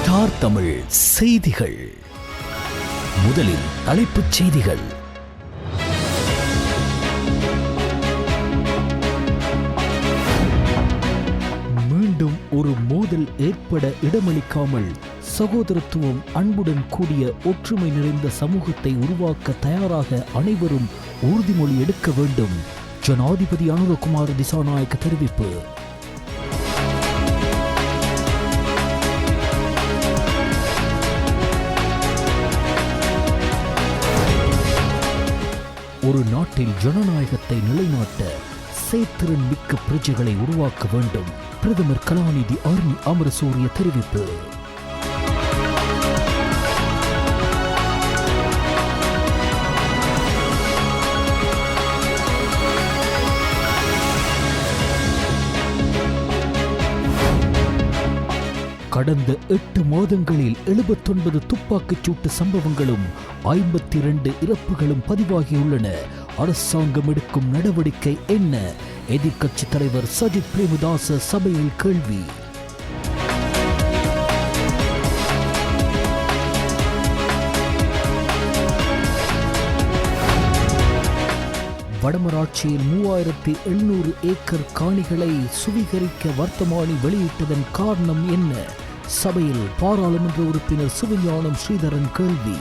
Star Tamil செய்திகள். முதலில் தலைப்புச் செய்திகள். மீண்டும் ஒரு மோதல் ஏற்பட இடமளிக்காமல் சகோதரத்துவம், அன்புடன் கூடிய ஒற்றுமை நிறைந்த சமூகத்தை உருவாக்க தயாராக அனைவரும் உறுதிமொழி எடுக்க வேண்டும். ஜனாதிபதி அனுரகுமார திசாநாயக்க தெரிவிப்பு. ஒரு நாட்டில் ஜனநாயகத்தை நிலைநாட்ட செயற்திறன் மிக்க பிரஜைகளை உருவாக்க வேண்டும். பிரதமர் கலாநிதி அருண் அமரசூரிய தெரிவிப்பு. கடந்த 8 மாதங்களில் 79 துப்பாக்கிச் சூட்டு சம்பவங்களும் 52 இறப்புகளும் பதிவாகியுள்ளன. அரசாங்கம் எடுக்கும் நடவடிக்கை என்ன? எதிர்க்கட்சித் தலைவர் சஜித் பிரேமதாச சபையில் கேள்வி. வடமராட்சியில் 3700 ஏக்கர் காணிகளை சுவீகரிக்க வர்த்தமானி வெளியிட்டதன் காரணம் என்ன? சபையில் பாராளுமன்ற உறுப்பினர் சிவஞானம் ஸ்ரீதரன் கேள்வி.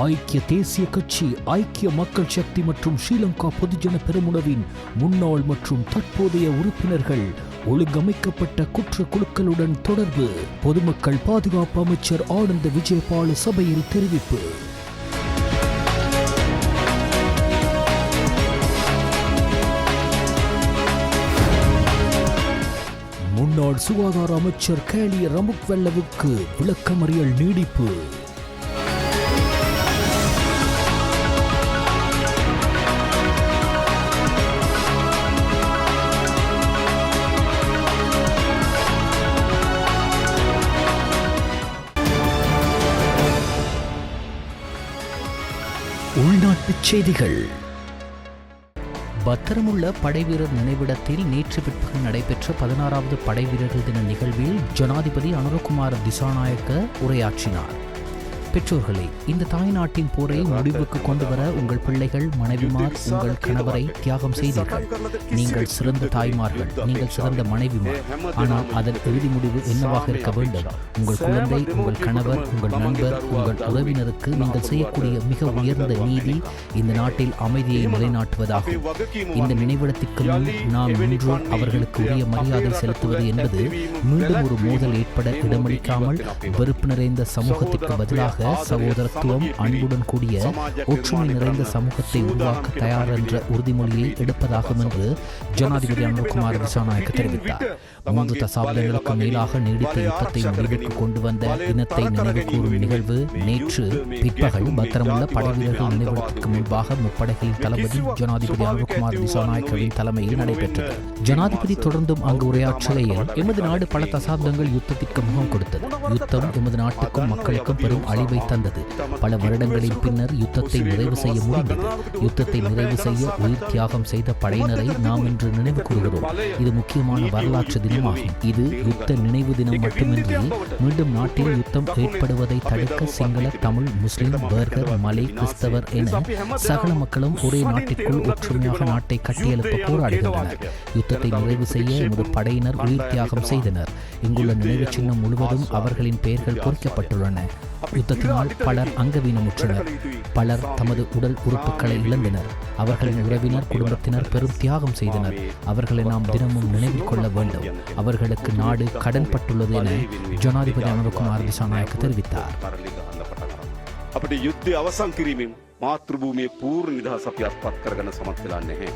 ஐக்கிய தேசிய கட்சி, ஐக்கிய மக்கள் சக்தி மற்றும் ஸ்ரீலங்கா பொதுஜன பெரமுனவின் முன்னாள் மற்றும் தற்போதைய உறுப்பினர்கள் ஒழுங்கமைக்கப்பட்ட குற்ற குழுக்களுடன் தொடர்பு. பொதுமக்கள் பாதுகாப்பு அமைச்சர் ஆனந்த விஜயபால சபையில் தெரிவிப்பு. முன்னாள் சுகாதார அமைச்சர் கேலிய ரமுக்வெல்லவுக்கு விளக்கமறியல் நீடிப்பு. உள்நாட்டுச் செய்திகள். பத்திரமுள்ள படைவீரர் நினைவிடத்தில் நேற்று பிற்பகல் நடைபெற்ற 16வது படைவீரர்கள் தின நிகழ்வில் ஜனாதிபதி அனுரகுமார திசாநாயக்க உரையாற்றினார். பெற்றோர்களே, இந்த தாய்நாட்டின் போரை முடிவுக்கு கொண்டு வர உங்கள் பிள்ளைகள், மனைவிமார், உங்கள் கணவரை தியாகம் செய்தீர்கள். நீங்கள் சிறந்த தாய்மார்கள், நீங்கள் சிறந்த மனைவிமார். ஆனால் அதன் இறுதி முடிவு என்னவாக இருக்க வேண்டும்? உங்கள் குழந்தை, உங்கள் கணவர், உங்கள் நண்பர், உங்கள் உறவினருக்கு நீங்கள் செய்யக்கூடிய மிக உயர்ந்த நீதி இந்த நாட்டில் அமைதியை நிலைநாட்டுவதாகும். இந்த நினைவிடத்திற்கு முன் நாம் நின்று அவர்களுக்கு உரிய மரியாதை செலுத்துவது என்பது மீண்டும் ஒரு மோதல் ஏற்பட இடமளிக்காமல் வெறுப்பு நிறைந்த சமூகத்திற்கு பதிலாக சகோதரத்துவம், அன்புடன் கூடிய ஒற்றுமை நிறைந்த சமூகத்தை உருவாக்க தயார் என்ற உறுதிமொழியை எடுப்பதாகும் என்று ஜனாதிபதி அனுரகுமார திசாநாயக்க தெரிவித்தார். 3 தசாப்தங்களுக்கு மேலாக நீடித்த யுத்தத்தை முடிவுக்கு கொண்டு வந்த இனத்தை நினைவு கூறும் நிகழ்வு நேற்று பிற்பகல் பத்திரமுள்ள படைவீரர்கள் நினைவிடத்திற்கு முன்பாக முப்படைகளின் தளபதி ஜனாதிபதி அனுரகுமார திசாநாயக்கவின் தலைமையில் நடைபெற்றது. ஜனாதிபதி தொடர்ந்தும் அங்கு உரையாற்றுகையில், எமது நாடு பல தசாப்தங்கள் யுத்தத்திற்கு முகம் கொடுத்தது. யுத்தம் எமது நாட்டுக்கும் மக்களுக்கும் பெரும் அழிவை தந்தது. பல வருடங்களின் பின்னர் யுத்தத்தை நிறைவு செய்ய முடிந்தது. யுத்தத்தை நிறைவு செய்ய உயிர் தியாகம் செய்த படையினரை நாம் இன்று நினைவு கூறுகிறோம். இது முக்கியமான வரலாற்று தினமாகும். இது யுத்த நினைவு தினம் மட்டுமின்றி மீண்டும் நாட்டில் யுத்தம் ஏற்படுவதை தடுக்க சிங்கள, தமிழ், முஸ்லிம், பர்கர், மலை, கிறிஸ்தவர் என சகல மக்களும் ஒரே நாட்டிற்குள் ஒற்றுமையாக நாட்டை கட்டியெழுப்ப போராடுகின்றனர். யுத்தத்தை நிறைவு செய்ய எமது படையினர் உயிர் தியாகம் செய்தனர். இங்குள்ள நினைவு சின்னம் முழுவதும் அவர்களின் பெயர்கள் பொறிக்கப்பட்டுள்ளன. யுத்தத்தினால் பலர் அங்கவீனமுற்றனர். பலர் தமது உடல் உறுப்புகளை இழந்தனர். அவர்களின் உறவினர், குடும்பத்தினர் பெரும் தியாகம் செய்தனர். அவர்களை நாம் தினமும் நினைவில் கொள்ள வேண்டும். அவர்களுக்கு நாடு கடன்பட்டுள்ளது என ஜனாதிபதி அனுரகுமார திசாநாயக்க தெரிவித்தார். අපිට යුද්ධය අවසන් කිරීමෙන් මාතෘභූමියේ පූර්ණ නිදහස අපි අත්පත් කරගන්න සමත් වෙලා නැහැ.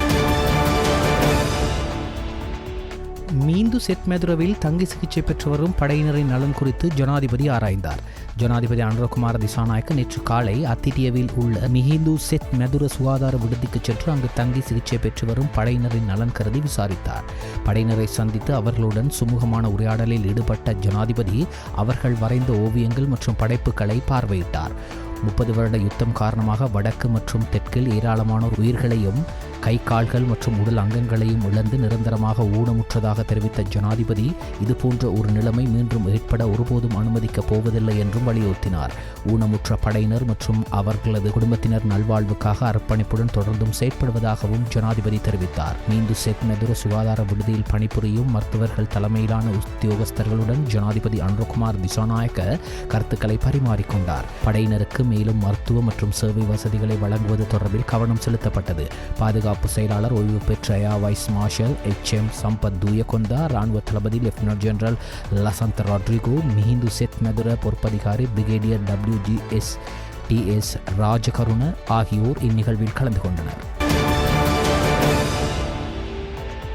மீந்து செட் மெதுரவில் தங்கி சிகிச்சை பெற்று வரும் படையினரின் நலன் குறித்து ஜனாதிபதி ஆராய்ந்தார். ஜனாதிபதி அனுரகுமார திசாநாயக்க நேற்று காலை அத்திட்டியவில் உள்ள மிஹிந்து செட் மெதுர சுகாதார விடுதிக்கு சென்று அங்கு தங்கி சிகிச்சை பெற்று வரும் படையினரின் நலன் கருதி விசாரித்தார். படையினரை சந்தித்து அவர்களுடன் சுமூகமான உரையாடலில் ஈடுபட்ட ஜனாதிபதி அவர்கள் வரைந்த ஓவியங்கள் மற்றும் படைப்புகளை பார்வையிட்டார். 30 வருட யுத்தம் காரணமாக வடக்கு மற்றும் தெற்கில் ஏராளமானோர் உயிர்களையும் கை கால்கள் மற்றும் உடல் அங்கங்களையும் இழந்து நிரந்தரமாக ஊனமுற்றதாக தெரிவித்த ஜனாதிபதி இதுபோன்ற ஒரு நிலைமை மீண்டும் ஏற்பட ஒருபோதும் அனுமதிக்கப் போவதில்லை என்றும் வலியுறுத்தினார். ஊனமுற்ற படையினர் மற்றும் அவர்களது குடும்பத்தினர் நல்வாழ்வுக்காக அர்ப்பணிப்புடன் தொடர்ந்தும் செயற்படுவதாகவும் ஜனாதிபதி தெரிவித்தார். மீந்து செத் மெதுர சுகாதார விடுதியில் பணிபுரியும் மருத்துவர்கள் தலைமையிலான உத்தியோகஸ்தர்களுடன் ஜனாதிபதி அனுரகுமார் திசாநாயக்க கருத்துக்களை பரிமாறிக்கொண்டார். படையினருக்கு மேலும் மருத்துவ மற்றும் சேவை வசதிகளை வழங்குவது தொடர்பில் கவனம் செலுத்தப்பட்டது. பாதுகாப்பு செயலாளர் ஓய்வு பெற்ற air vice marshal HM Sampath Thuyacontha, ராணுவ தளபதி lieutenant general Lasantha Rodrigo, Mihindu Seth Medura பொறுப்பதிகாரி brigadier WGS Rajakaruna ஆகியோர் இந்நிகழ்வில் கலந்து கொண்டனர்.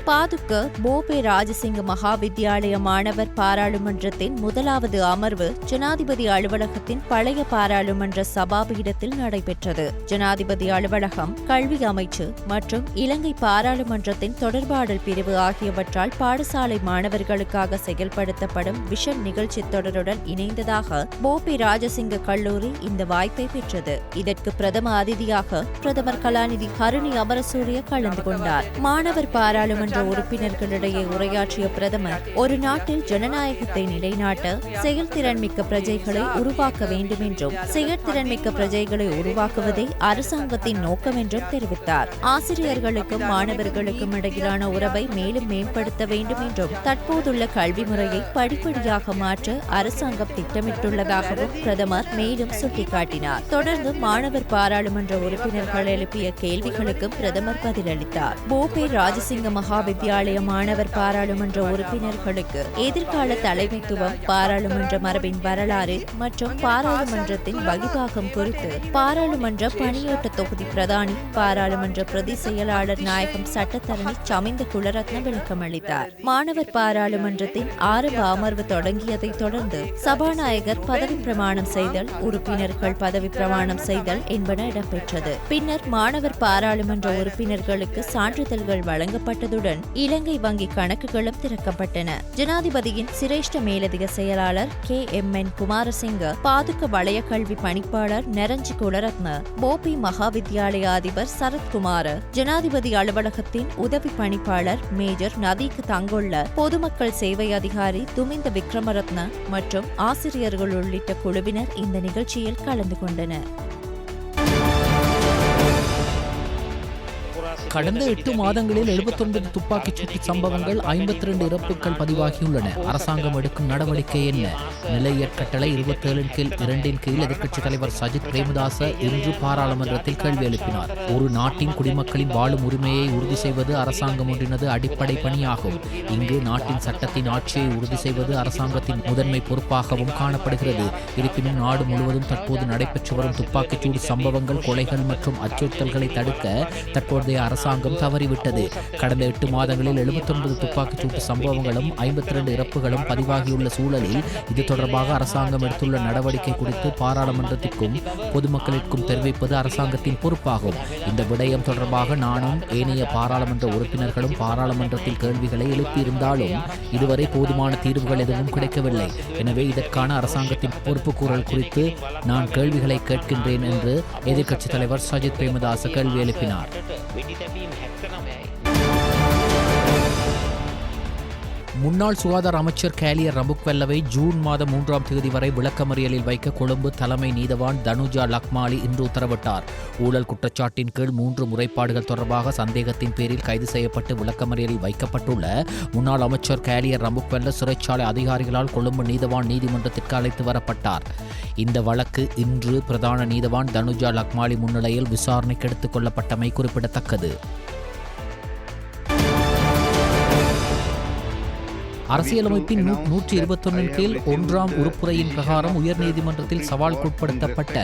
பாதுக்க போபே ராஜசிங்க மகாவித்யாலய மாணவர் பாராளுமன்றத்தின் முதலாவது அமர்வு ஜனாதிபதி அலுவலகத்தின் பழைய பாராளுமன்ற சபாபீடத்தில் நடைபெற்றது. ஜனாதிபதி அலுவலகம், கல்வி அமைச்சு மற்றும் இலங்கை பாராளுமன்றத்தின் தொடர்பாடல் பிரிவு ஆகியவற்றால் பாடசாலை மாணவர்களுக்காக செயல்படுத்தப்படும் விஷன் நிகழ்ச்சி தொடருடன் இணைந்ததாக போபே ராஜசிங்க கல்லூரி இந்த வாய்ப்பை பெற்றது. இதற்கு பிரதம அதிதியாக பிரதமர் கலாநிதி ஹருணி அமரசூரிய கலந்து கொண்டார். மாணவர் பாராளுமன்ற உறுப்பினர்களிடையே உரையாற்றிய பிரதமர், ஒரு நாட்டில் ஜனநாயகத்தை நிலைநாட்ட செயல்திறன்மிக்க பிரஜைகளை உருவாக்க வேண்டும் என்றும் செயல்திறன்மிக்க பிரஜைகளை உருவாக்குவதே அரசாங்கத்தின் நோக்கம் என்றும் தெரிவித்தார். ஆசிரியர்களுக்கும் மாணவர்களுக்கும் இடையிலான உறவை மேலும் மேம்படுத்த வேண்டும் என்றும் தற்போதுள்ள கல்வி முறையை படிப்படியாக மாற்ற அரசாங்கம் திட்டமிட்டுள்ளதாகவும் பிரதமர் மேலும் சுட்டிக்காட்டினார். தொடர்ந்து மாணவர் பாராளுமன்ற உறுப்பினர்கள் எழுப்பிய கேள்விகளுக்கும் பிரதமர் பதிலளித்தார். போபே ராஜசிங்க மகாவித்யாலய மாணவர் பாராளுமன்ற உறுப்பினர்களுக்கு எதிர்கால தலைமைத்துவம், பாராளுமன்ற மரபின் வரலாறு மற்றும் பாராளுமன்றத்தின் வகிபாகம் குறித்து பாராளுமன்ற பணியோட்ட தொகுதி பிரதானி, பாராளுமன்ற பிரதி செயலாளர் நாயகம் சட்டத்தரணி சமிந்த குலரத்ன விளக்கமளித்தார். மாணவர் பாராளுமன்றத்தின் ஆரம்ப அமர்வு தொடங்கியதை தொடர்ந்து சபாநாயகர் பதவி பிரமாணம் செய்தல், உறுப்பினர்கள் பதவி பிரமாணம் செய்தல் என்பன இடம்பெற்றது. பின்னர் மாணவர் பாராளுமன்ற உறுப்பினர்களுக்கு சான்றிதழ்கள் வழங்கப்பட்டதுடன் இலங்கை வங்கி கணக்குகளும் திறக்கப்பட்டன. ஜனாதிபதியின் சிரேஷ்ட மேலதிக செயலாளர் KMN குமாரசிங்க, பாதுக்க வலய கல்வி பணிப்பாளர் நெரஞ்சி குலரத்ன, போபி மகாவித்யாலய அதிபர் சரத்குமார, ஜனாதிபதி அலுவலகத்தின் உதவி பணிப்பாளர் மேஜர் நதீக் தங்கொள்ள, பொதுமக்கள் சேவை அதிகாரி துமிந்த விக்ரமரத்ன மற்றும் ஆசிரியர்கள் உள்ளிட்ட குழுவினர் இந்த நிகழ்ச்சியில் கலந்து கொண்டனர். கடந்த 8 மாதங்களில் 79 துப்பாக்கிச் சூட்டு சம்பவங்கள், 52 இறப்புகள் பதிவாகியுள்ளன. அரசாங்கம் எடுக்கும் நடவடிக்கை என்ன? நிலையற் கட்டளை 27/2 கீழ் எதிர்க்கட்சித் தலைவர் சஜித் பிரேமதாச இன்று பாராளுமன்றத்தில் கேள்வி எழுப்பினார். ஒரு நாட்டின் குடிமக்களின் வாழும் உரிமையை உறுதி செய்வது அரசாங்கம் ஒன்றினது அடிப்படை பணியாகும். இங்கு நாட்டின் சட்டத்தின் ஆட்சியை உறுதி செய்வது அரசாங்கத்தின் முதன்மை பொறுப்பாகவும் காணப்படுகிறது. இருப்பினும் நாடு முழுவதும் தற்போது நடைபெற்று வரும் துப்பாக்கிச்சூடு சம்பவங்கள், கொலைகள் மற்றும் அச்சுறுத்தல்களை தடுக்க தற்போதைய அரசாங்கம் தவறிவிட்டது. கடந்த 8 மாதங்களில் 79 துப்பாக்கிச் சூட்டு சம்பவங்களும் 52 இறப்புகளும் பதிவாகியுள்ள சூழலில் இது தொடர்பாக அரசாங்கம் எடுத்துள்ள நடவடிக்கை குறித்து பாராளுமன்றத்திற்கும் பொதுமக்களிற்கும் தெரிவிப்பது அரசாங்கத்தின் பொறுப்பாகும். இந்த விடயம் தொடர்பாக நானும் ஏனைய பாராளுமன்ற உறுப்பினர்களும் பாராளுமன்றத்தில் கேள்விகளை எழுப்பியிருந்தாலும் இதுவரை போதுமான தீர்வுகள் எதுவும் கிடைக்கவில்லை. எனவே இதற்கான அரசாங்கத்தின் பொறுப்புக்கூறல் குறித்து நான் கேள்விகளை கேட்கின்றேன் என்று எதிர்க்கட்சித் தலைவர் சஜித் பிரேமதாச கேள்வி எழுப்பினார். முன்னாள் சுகாதார அமைச்சர் கேலியர் ரம்புக்வெல்லவை ஜூன் மாதம் 3ஆம் தேதி வரை விளக்கமறியலில் வைக்க கொழும்பு தலைமை நீதவான் தனுஜா லக்மாலி இன்று உத்தரவிட்டார். ஊழல் குற்றச்சாட்டின் கீழ் 3 முறைப்பாடுகள் தொடர்பாக சந்தேகத்தின் பேரில் கைது செய்யப்பட்டு விளக்கமறியலில் வைக்கப்பட்டுள்ள முன்னாள் அமைச்சர் கேலியர் ரம்புக்வெல்ல சிறைச்சாலை அதிகாரிகளால் கொழும்பு நீதவான் நீதிமன்றத்திற்கு அழைத்து வரப்பட்டார். இந்த வழக்கு இன்று பிரதான நீதவான் தனுஜா லக்மாலி முன்னிலையில் விசாரணைக்கு எடுத்துக் கொள்ளப்பட்டமை குறிப்பிடத்தக்கது. அரசியலமைப்பின் 121 கீழ் 1ஆம் உறுப்புரையின் பிரகாரம் உயர்நீதிமன்றத்தில் சவாலுக்குட்படுத்தப்பட்ட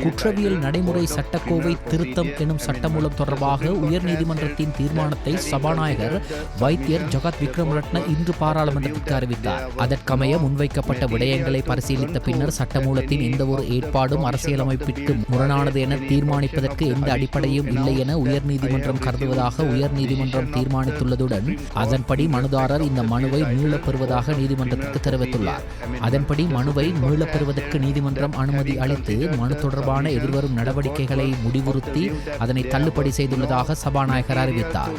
குற்றவியல் நடைமுறை சட்டக்கோவை திருத்தம் எனும் சட்டமூலம் தொடர்பாக உயர்நீதிமன்றத்தின் தீர்மானத்தை சபாநாயகர் வைத்தியர் ஜகத் விக்ரமரட்ன இன்று பாராளுமன்றத்திற்கு அறிவித்தார். அதற்கமைய முன்வைக்கப்பட்ட விடயங்களை பரிசீலித்த பின்னர் சட்டமூலத்தின் எந்தவொரு ஏற்பாடும் அரசியலமைப்பிற்கு முரணானது என தீர்மானிப்பதற்கு எந்த அடிப்படையும் இல்லை என உயர்நீதிமன்றம் கருதுவதாக உயர்நீதிமன்றம் தீர்மானித்துள்ளதுடன் அதன்படி மனுதாரர் இந்த மனுவை மீளப் பெறுவதாக நீதிமன்றத்திற்கு தெரிவித்துள்ளார். அதன்படி மனுவை மீளப் பெறுவதற்கு நீதிமன்றம் அனுமதி அளித்து மனு தொடர்பான எதிர்வரும் நடவடிக்கைகளை முடிவுறுத்தி அதனை தள்ளுபடி செய்துள்ளதாக சபாநாயகர் அறிவித்தார்.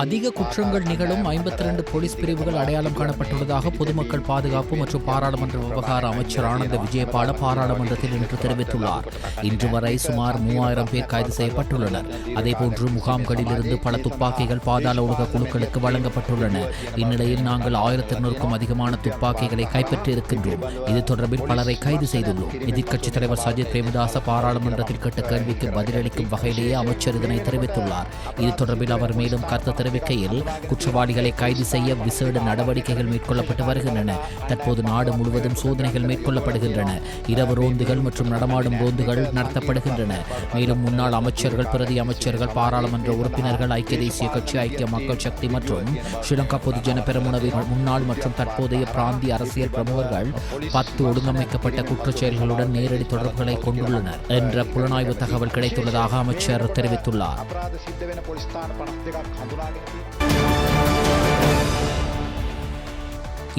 அதிக குற்றங்கள் நிகழும் 52 போலீஸ் பிரிவுகள் அடையாளம் காணப்பட்டுள்ளதாக பொதுமக்கள் பாதுகாப்பு மற்றும் பாராளுமன்ற விவகார அமைச்சர் ஆனந்த விஜயபால பாராளுமன்றத்தில் இன்று தெரிவித்துள்ளார். இன்று வரை சுமார் 3000 பேர் கைது செய்யப்பட்டுள்ளனர். அதேபோன்று முகாம்களிலிருந்து பல துப்பாக்கிகள் பாதாள உலக குழுக்களுக்கு வழங்கப்பட்டுள்ளன. இந்நிலையில் நாங்கள் 1200க்கும் அதிகமான துப்பாக்கிகளை கைப்பற்றியிருக்கின்றோம். இது தொடர்பில் பலரை கைது செய்துள்ளோம். எதிர்க்கட்சித் தலைவர் சஜித் பிரேமதாச பாராளுமன்றத்தில் கேட்ட கேள்விக்கு பதிலளிக்கும் வகையிலேயே அமைச்சர் இதனை தெரிவித்துள்ளார். இது தொடர்பில் அவர் மேலும் கருத்து தெரிவிக்கையில், குற்றவாளிகளை கைது செய்ய விசேட நடவடிக்கைகள் மேற்கொள்ளப்பட்டு வருகின்றன. தற்போது நாடு முழுவதும் சோதனைகள் மேற்கொள்ளப்படுகின்றன. இரவு ரோந்துகள் மற்றும் நடமாடும் ரோந்துகள் நடத்தப்படுகின்றன. மேலும் முன்னாள் அமைச்சர்கள், பிரதி அமைச்சர்கள், பாராளுமன்ற உறுப்பினர்கள், ஐக்கிய தேசிய கட்சி, ஐக்கிய மக்கள் சக்தி மற்றும் ஸ்ரீலங்கா பொதுஜன பெரமுனவின் முன்னாள் மற்றும் தற்போதைய பிராந்திய அரசியல் பிரமுகர்கள் 10 ஒழுங்கமைக்கப்பட்ட குற்றச் செயல்களுடன் நேரடி தொடர்புகளை கொண்டுள்ளனர் என்ற புலனாய்வு தகவல் கிடைத்துள்ளதாக அமைச்சர் தெரிவித்துள்ளார்.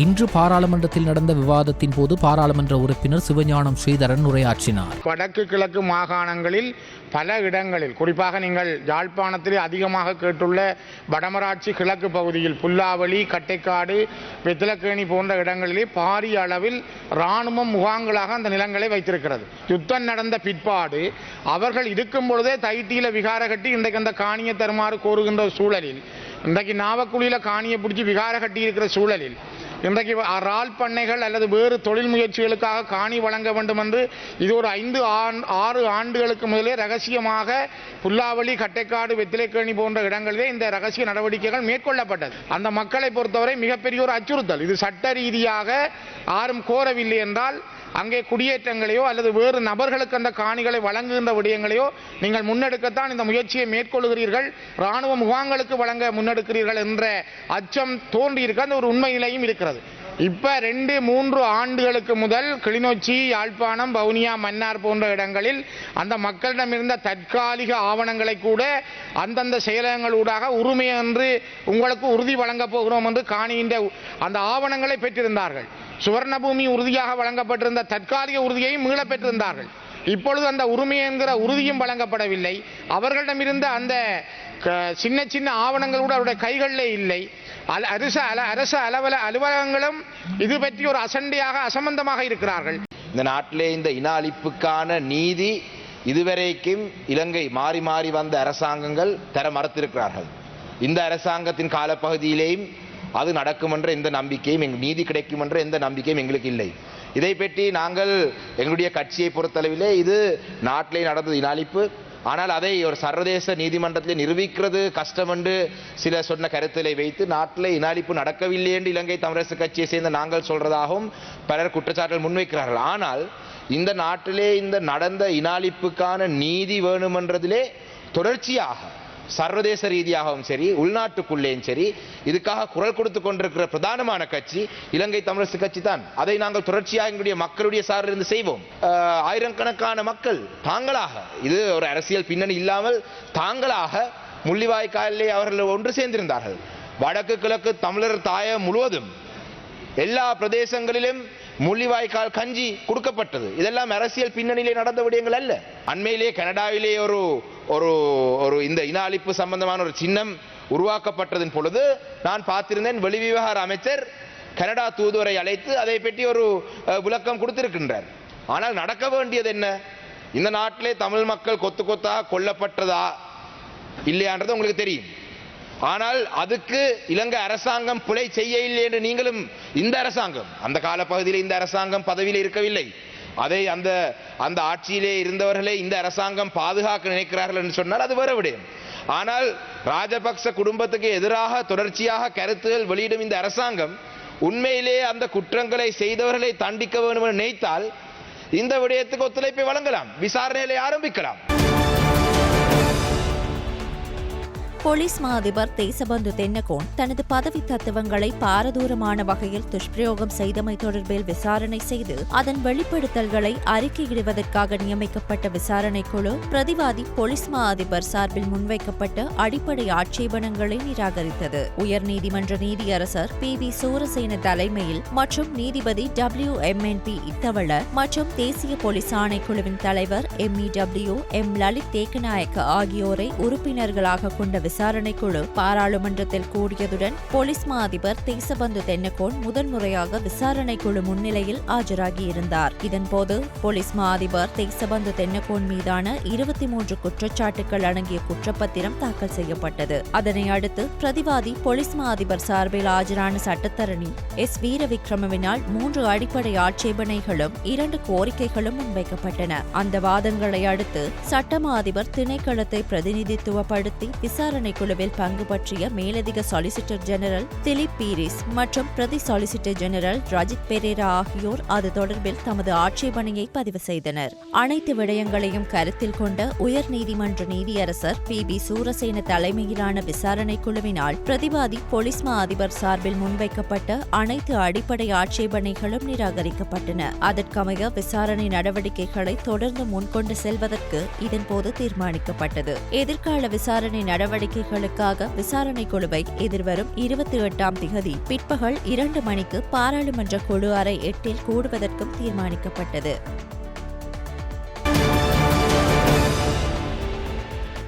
இன்று பாராளுமன்றத்தில் நடந்த விவாதத்தின் போது பாராளுமன்ற உறுப்பினர் சிவஞானம் ஸ்ரீதரன் உரையாற்றினார். வடக்கு கிழக்கு மாகாணங்களில் பல இடங்களில், குறிப்பாக நீங்கள் யாழ்ப்பாணத்தில் அதிகமாக கேட்டுள்ள வடமராட்சி கிழக்கு பகுதியில் புல்லாவளி, கட்டைக்காடு, வெத்திலக்கேணி போன்ற இடங்களிலே பாரிய அளவில் இராணுவம் முகாம்களாக அந்த நிலங்களை வைத்திருக்கிறது. யுத்தம் நடந்த பிற்பாடு அவர்கள் இருக்கும் பொழுதே தைட்டியில விகார கட்டி இன்றைக்கு அந்த காணியை தருமாறு கோருகின்ற சூழலில், இன்றைக்கு நாவக்குழியில காணியை பிடிச்சி விகார கட்டி இருக்கிற சூழலில், இன்றைக்கு இறால் பண்ணைகள் அல்லது வேறு தொழில் முயற்சிகளுக்காக காணி வழங்க வேண்டும் என்று இது ஒரு 5-6 ஆண்டுகளுக்கு முதலே ரகசியமாக புல்லாவளி, கட்டைக்காடு, வெத்திலைக்கேணி போன்ற இடங்களிலே இந்த ரகசிய நடவடிக்கைகள் மேற்கொள்ளப்பட்டது. அந்த மக்களை பொறுத்தவரை மிகப்பெரிய ஒரு அச்சுறுத்தல். இது சட்ட ரீதியாக யாரும் கோரவில்லை என்றால் அங்கே குடியேற்றங்களையோ அல்லது வேறு நபர்களுக்கு அந்த காணிகளை வழங்குகின்ற விடயங்களையோ நீங்கள் முன்னெடுக்கத்தான் இந்த முயற்சியை மேற்கொள்கிறீர்கள், இராணுவ முகாம்களுக்கு வழங்க முன்னெடுக்கிறீர்கள் என்ற அச்சம் தோன்றியிருக்க அந்த ஒரு உண்மை நிலையும் இருக்கிறது. இப்ப 2-3 ஆண்டுகளுக்கு முதல் கிளிநொச்சி, யாழ்ப்பாணம், வவுனியா, மன்னார் போன்ற இடங்களில் அந்த மக்களிடம் இருந்த தற்காலிக ஆவணங்களை கூட அந்தந்த செயலகங்களூடாக உரிமை என்று உங்களுக்கு உறுதி வழங்கப் போகிறோம் என்று காணிகின்ற அந்த ஆவணங்களை பெற்றிருந்தார்கள். சுவர்ணபூமி உறுதியாக வழங்கப்பட்டிருந்த தற்காலிக உறுதியையும் மீள பெற்றிருந்தார்கள். இப்பொழுது அந்த உரிமை என்கிற உறுதியும் வழங்கப்படவில்லை. அவர்களிடமிருந்த அந்த சின்ன சின்ன ஆவணங்கள் கூட அவருடைய கைகளிலே இல்லை. அரசு அலுவலகங்களும் இது பற்றி ஒரு அசண்டையாக அசம்பந்தமாக இருக்கிறார்கள். இந்த நாட்டிலே இந்த இன அழிப்புக்கான நீதி இதுவரைக்கும் இலங்கை மாறி மாறி வந்த அரசாங்கங்கள் தர மறுத்திருக்கிறார்கள். இந்த அரசாங்கத்தின் காலப்பகுதியிலேயும் அது நடக்கும் என்ற எந்த நம்பிக்கையும், நீதி கிடைக்கும் என்ற எந்த நம்பிக்கையும் எங்களுக்கு இல்லை. இதை பற்றி நாங்கள் எங்களுடைய கட்சியை பொறுத்தளவிலே இது நாட்டிலே நடந்தது இன அழிப்பு, ஆனால் அதை ஒரு சர்வதேச நீதிமன்றத்தில் நிரூபிக்கிறது கஷ்டம் என்று சில சொன்ன கருத்திலை வைத்து நாட்டில் இன அழிப்பு நடக்கவில்லை என்று இலங்கை தமிழரசு கட்சியை சேர்ந்த நாங்கள் சொல்றதாகவும் பலர் குற்றச்சாட்டுகள் முன்வைக்கிறார்கள். ஆனால் இந்த நாட்டிலே இந்த நடந்த இன அழிப்புக்கான நீதி வேணுமென்றதிலே தொடர்ச்சியாக சர்வதேச ரீதியாகவும் சரி, உள்நாட்டுக்குள்ளேயும் சரி, இதுக்காக குரல் கொடுத்து கொண்டிருக்கிற பிரதானமான கட்சி இலங்கை தமிழரசு கட்சி தான். அதை நாங்கள் தொடர்ச்சியாக எங்களுடைய மக்களுடைய சார்பிலிருந்து செய்வோம். ஆயிரக்கணக்கான மக்கள் தாங்களாக, இது ஒரு அரசியல் பின்னணி இல்லாமல் தாங்களாக முள்ளிவாய்க்காலிலே அவர்கள் ஒன்று சேர்ந்திருந்தார்கள். வடக்கு கிழக்கு தமிழர் தாயம் முழுவதும் எல்லா பிரதேசங்களிலும் முள்ளிவாய்க்கால் கஞ்சி கொடுக்கப்பட்டது. இதெல்லாம் அரசியல் பின்னணியிலே நடந்த விடயங்கள் அல்ல. அண்மையிலே கனடாவிலே ஒரு இந்த இன அழிப்பு சம்பந்தமான ஒரு சின்னம் உருவாக்கப்பட்டதன் பொழுது நான் பார்த்திருந்தேன், வெளிவிவகார அமைச்சர் கனடா தூதுவரை அழைத்து அதை பற்றி ஒரு விளக்கம் கொடுத்திருக்கின்றார். ஆனால் நடக்க வேண்டியது என்ன? இந்த நாட்டிலே தமிழ் மக்கள் கொத்து கொத்தாக கொல்லப்பட்டதா இல்லையான்றது உங்களுக்கு தெரியும். ஆனால் அதுக்கு இலங்கை அரசாங்கம் பிழை செய்ய இல்லை என்று நீங்களும், இந்த அரசாங்கம் அந்த காலப்பகுதியில் இந்த அரசாங்கம் பதவியில் இருக்கவில்லை, அதை அந்த ஆட்சியிலே இருந்தவர்களே இந்த அரசாங்கம் பாதுகாக்க நினைக்கிறார்கள் என்று சொன்னால் அது வேற விடயம். ஆனால் ராஜபக்ச குடும்பத்துக்கு எதிராக தொடர்ச்சியாக கருத்துகள் வெளியிடும் இந்த அரசாங்கம் உண்மையிலே அந்த குற்றங்களை செய்தவர்களை தண்டிக்க வேண்டும் என்று நினைத்தால் இந்த விடயத்துக்கு ஒத்துழைப்பை வழங்கலாம், விசாரணைகளை ஆரம்பிக்கலாம். போலீஸ் மா அதிபர் தேசபந்து தென்னகோன் தனது பதவி தத்துவங்களை பாரதூரமான வகையில் துஷ்பிரயோகம் செய்தமை தொடர்பில் விசாரணை செய்து அதன் வெளிப்படுத்தல்களை அறிக்கையிடுவதற்காக நியமிக்கப்பட்ட விசாரணை குழு பிரதிவாதி போலீஸ் மா அதிபர் சார்பில் முன்வைக்கப்பட்ட அடிப்படை ஆட்சேபணங்களை நிராகரித்தது. உயர்நீதிமன்ற நீதியரசர் PV சூரசேன தலைமையில் மற்றும் நீதிபதி WMNP இத்தவள மற்றும் தேசிய போலீஸ் ஆணைக்குழுவின் தலைவர் MEW M லலித் தேக்கநாயக்க ஆகியோரை உறுப்பினர்களாக கொண்ட விசாரணை குழு பாராளுமன்றத்தில் கூடியதுடன் போலீஸ் மா அதிபர் தேசபந்து தென்னகோன் முதன்முறையாக விசாரணை குழு முன்னிலையில் ஆஜராகியிருந்தார். இதன்போது போலீஸ் மா அதிபர் தேசபந்து தென்னகோன் மீதான 23 குற்றச்சாட்டுகள் அடங்கிய குற்றப்பத்திரம் தாக்கல் செய்யப்பட்டது. அதனை அடுத்து பிரதிவாதி போலீஸ் மா அதிபர் சார்பில் ஆஜரான சட்டத்தரணி S வீரவிக்ரமவினால் 3 அடிப்படை ஆட்சேபனைகளும் 2 கோரிக்கைகளும் முன்வைக்கப்பட்டன. அந்த வாதங்களை அடுத்து சட்டமா அதிபர் திணைக்களத்தை பிரதிநிதித்துவப்படுத்தி விசாரணை குழுவில் பங்கு பற்றிய மேலதிக சொலிசிட்டர் ஜெனரல் திலீப் பீரிஸ் மற்றும் பிரதி சொலிசிட்டர் ஜெனரல் ரஜித் பெரேரா ஆகியோர் அது தொடர்பில் தமது ஆட்சேபனையை பதிவு செய்தனர். அனைத்து விடயங்களையும் கருத்தில் கொண்ட உயர்நீதிமன்ற நீதியரசர் PB சூரசேன தலைமையிலான விசாரணை குழுவினால் பிரதிவாதி போலீஸ் மா அதிபர் சார்பில் முன்வைக்கப்பட்ட அனைத்து அடிப்படை ஆட்சேபனைகளும் நிராகரிக்கப்பட்டன. அதற்கமைய விசாரணை நடவடிக்கைகளை தொடர்ந்து முன்கொண்டு செல்வதற்கு இதன்போது தீர்மானிக்கப்பட்டது. எதிர்கால விசாரணை நடவடிக்கைகளுக்காக விசாரணை குழுவை எதிர்வரும் 28ஆம் திகதி பிற்பகல் 2 மணிக்கு பாராளுமன்ற குழு அறை 8 கூடுவதற்கும் தீர்மானிக்கப்பட்டது.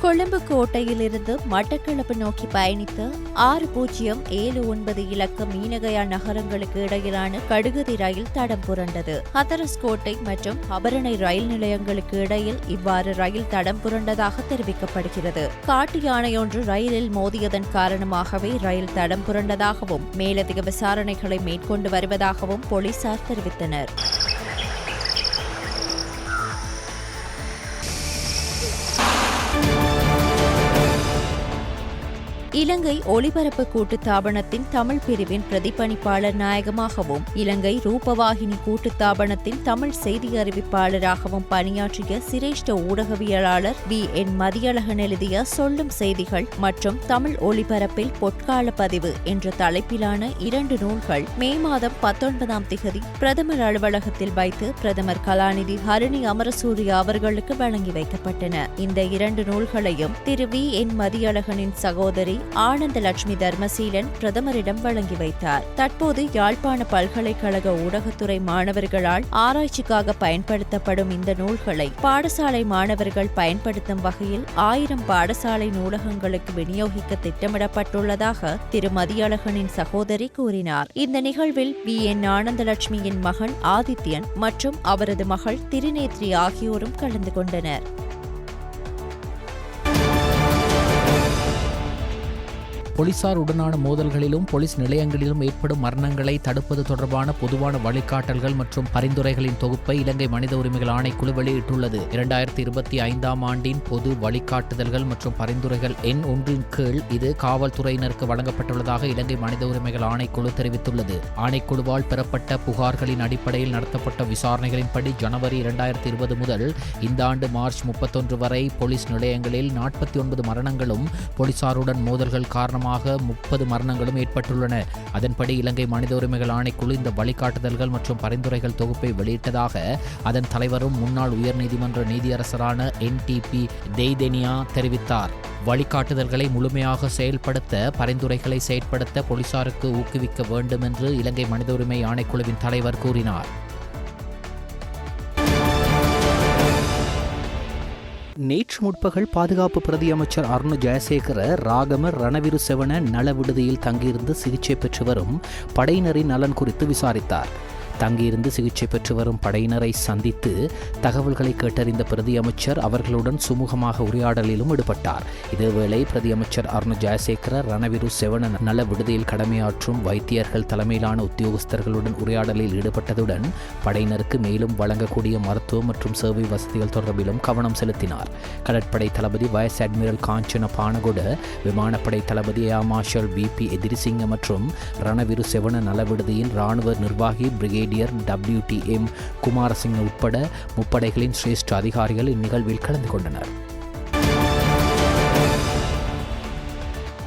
கொழும்பு கோட்டையிலிருந்து மட்டக்களப்பு நோக்கி பயணித்த 6079 இலக்க மீனகயா நகரங்களுக்கு இடையிலான கடுகதி ரயில் தடம் புரண்டது. ஹதரஸ் கோட்டை மற்றும் அபரணை ரயில் நிலையங்களுக்கு இடையில் இவ்வாறு ரயில் தடம் புரண்டதாக தெரிவிக்கப்படுகிறது. காட்டு யானையொன்று ரயிலில் மோதியதன் காரணமாகவே ரயில் தடம் புரண்டதாகவும் மேலதிக விசாரணைகளை மேற்கொண்டு வருவதாகவும் போலீசார் தெரிவித்தனர். இலங்கை ஒலிபரப்பு கூட்டுத்தாபனத்தின் தமிழ் பிரிவின் பிரதிபலிப்பாளர் நாயகமாகவும் இலங்கை ரூபவாகினி கூட்டுத்தாபனத்தின் தமிழ் செய்தி அறிவிப்பாளராகவும் பணியாற்றிய சிரேஷ்ட ஊடகவியலாளர் VN மதியழகன் எழுதிய சொல்லும் செய்திகள் மற்றும் தமிழ் ஒலிபரப்பில் பொற்கால பதிவு என்ற தலைப்பிலான 2 நூல்கள் மே மாதம் 19ஆம் திகதி பிரதமர் அலுவலகத்தில் வைத்து பிரதமர் கலாநிதி ஹரிணி அமரசூரிய அவர்களுக்கு வழங்கி வைக்கப்பட்டன. இந்த 2 நூல்களையும் திரு VN மதியழகனின் சகோதரி ஆனந்த லட்சுமி தர்மசீலன் பிரதமரிடம் வழங்கி வைத்தார். தற்போது யாழ்ப்பாண பல்கலைக்கழக ஊடகத்துறை மாணவர்களால் ஆராய்ச்சிக்காக பயன்படுத்தப்படும் இந்த நூல்களை பாடசாலை மாணவர்கள் பயன்படுத்தும் வகையில் 1000 பாடசாலை நூலகங்களுக்கு விநியோகிக்க திட்டமிடப்பட்டுள்ளதாக திரு மதியழகனின் சகோதரி கூறினார். இந்த நிகழ்வில் VN ஆனந்தலட்சுமியின் மகன் ஆதித்யன் மற்றும் அவரது மகள் திருநேத்ரி ஆகியோரும் கலந்து கொண்டனர். போலீசாருடனான மோதல்களிலும் போலீஸ் நிலையங்களிலும் ஏற்படும் மரணங்களை தடுப்பது தொடர்பான பொதுவான வழிகாட்டல்கள் மற்றும் பரிந்துரைகளின் தொகுப்பை இலங்கை மனித உரிமைகள் ஆணைக்குழு வெளியிட்டுள்ளது. 2025ஆம் ஆண்டின் பொது வழிகாட்டுதல்கள் மற்றும் பரிந்துரைகள் எண் 1 கீழ் இது காவல்துறையினருக்கு வழங்கப்பட்டுள்ளதாக இலங்கை மனித உரிமைகள் ஆணைக்குழு தெரிவித்துள்ளது. ஆணைக்குழுவால் பெறப்பட்ட புகார்களின் அடிப்படையில் நடத்தப்பட்ட விசாரணைகளின்படி ஜனவரி 2020 முதல் இந்த ஆண்டு மார்ச் 31 வரை போலீஸ் நிலையங்களில் 49 மரணங்களும் போலீசாருடன் மோதல்கள் காரணமாக 30 மரணங்களும் ஏற்பட்டுள்ளன. அதன்படி இலங்கை மனித உரிமைகள் ஆணைக்குழு இந்த வழிகாட்டுதல்கள் மற்றும் பரிந்துரைகள் தொகுப்பை வெளியிட்டதாக அதன் தலைவரும் முன்னாள் உயர்நீதிமன்ற நீதியரசரான NTP தெய்தெனியா தெரிவித்தார். வழிகாட்டுதல்களை முழுமையாக செயல்படுத்த பரிந்துரைகளை செயற்படுத்த போலீசாருக்கு ஊக்குவிக்க வேண்டும் என்று இலங்கை மனித உரிமை ஆணைக்குழுவின் தலைவர் கூறினார். நேற்று முற்பகல் பாதுகாப்பு பிரதி அமைச்சர் அருண் ஜெயசேகர ராகம ரணவிரு செவன நல விடுதியில் தங்கியிருந்து சிகிச்சை பெற்று வரும் படையினரின் நலன் குறித்து விசாரித்தார். தங்கியிருந்து சிகிச்சை பெற்று வரும் படையினரை சந்தித்து தகவல்களை கேட்டறிந்த பிரதி அமைச்சர் அவர்களுடன் சுமூகமாக உரையாடலிலும் ஈடுபட்டார். இதேவேளை பிரதி அமைச்சர் அருண் ஜெயசேகர ரணவிரு செவன நல விடுதியில் கடமையாற்றும் வைத்தியர்கள் தலைமையிலான உத்தியோகஸ்தர்களுடன் உரையாடலில் ஈடுபட்டதுடன் படையினருக்கு மேலும் வழங்கக்கூடிய மருத்துவ மற்றும் சேவை வசதிகள் தொடர்பிலும் கவனம் செலுத்தினார். கடற்படை தளபதி வைஸ் அட்மிரல் காஞ்சன பானகொட, விமானப்படை தளபதி ஏர் மார்ஷல் VP எதிரிசிங்க மற்றும் ரணவிரு செவன நல விடுதியின் இராணுவ நிர்வாகி பிரிகேடியர் WTM குமாரசிங்க உட்பட முப்படைகளின் சிரேஷ்ட அதிகாரிகள் இந்நிகழ்வில் கலந்து கொண்டனர்.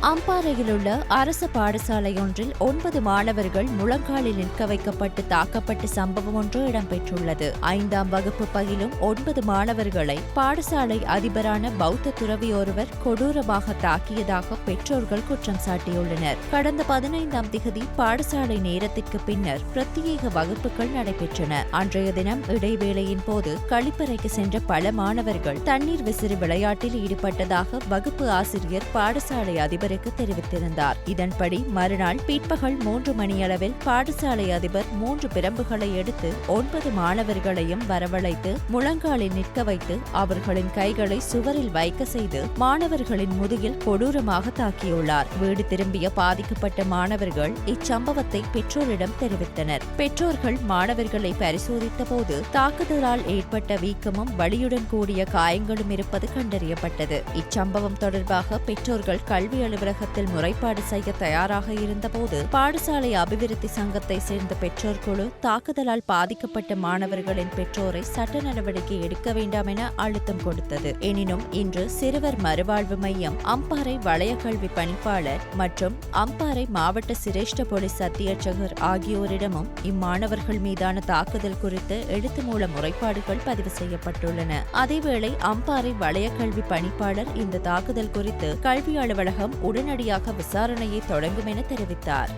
அம்பாறையில் உள்ள அரசு பாடசாலை ஒன்றில் 9 மாணவர்கள் முழங்காலில் நிற்க வைக்கப்பட்டு தாக்கப்பட்ட சம்பவம் ஒன்று இடம்பெற்றுள்ளது. 5ஆம் வகுப்பு பயிலும் 9 மாணவர்களை பாடசாலை அதிபரான பௌத்த துறவி ஒருவர் கொடூரமாக தாக்கியதாக பெற்றோர்கள் குற்றம் சாட்டியுள்ளனர். கடந்த 15ஆம் திகதி பாடசாலை நேரத்திற்கு பின்னர் பிரத்யேக வகுப்புகள் நடைபெற்றன. அன்றைய தினம் இடைவேளையின் போது கழிப்பறைக்கு சென்ற பல மாணவர்கள் தண்ணீர் விசிறி விளையாட்டில் ஈடுபட்டதாக வகுப்பு ஆசிரியர் பாடசாலை அதிபருக்கு தெரிவித்திருந்தார். இதன்படி மறுநாள் பிற்பகல் 3 மணியளவில் பாடசாலை அதிபர் 3 பிரம்புகளை எடுத்து 9 மாணவர்களையும் வரவழைத்து முழங்காலில் நிற்க வைத்து அவர்களின் கைகளை சுவரில் வைக்க செய்து மாணவர்களின் முதுகில் கொடூரமாக தாக்கியுள்ளார். வீடு திரும்பிய பாதிக்கப்பட்ட மாணவர்கள் இச்சம்பவத்தை பெற்றோரிடம் தெரிவித்தனர். பெற்றோர்கள் மாணவர்களை பரிசோதித்த போது தாக்குதலால் ஏற்பட்ட வீக்கமும் வலியுடன் கூடிய காயங்களும் இருப்பது கண்டறியப்பட்டது. இச்சம்பவம் தொடர்பாக பெற்றோர்கள் கல்வி அலுவலகத்தில் முறைப்பாடு செய்ய தயாராக இருந்தபோது பாடசாலை அபிவிருத்தி சங்கத்தை சேர்ந்த பெற்றோர் குழு தாக்குதலால் பாதிக்கப்பட்ட மாணவர்களின் பெற்றோரை சட்ட நடவடிக்கை எடுக்க வேண்டாம் என அழுத்தம் கொடுத்தது. எனினும் இன்று சிறுவர் மறுவாழ்வு மையம், அம்பாறை வலய கல்வி பணிப்பாளர் மற்றும் அம்பாறை மாவட்ட சிரேஷ்ட போலீஸ் அத்தியட்சகர் ஆகியோரிடமும் இம்மாணவர்கள் மீதான தாக்குதல் குறித்து எழுத்து மூல முறைப்பாடுகள் பதிவு செய்யப்பட்டுள்ளன. அதேவேளை அம்பாறை வலய கல்வி பணிப்பாளர் இந்த தாக்குதல் குறித்து கல்வி அலுவலகம் உடனடியாக விசாரணையை தொடங்கும் என தெரிவித்தார்.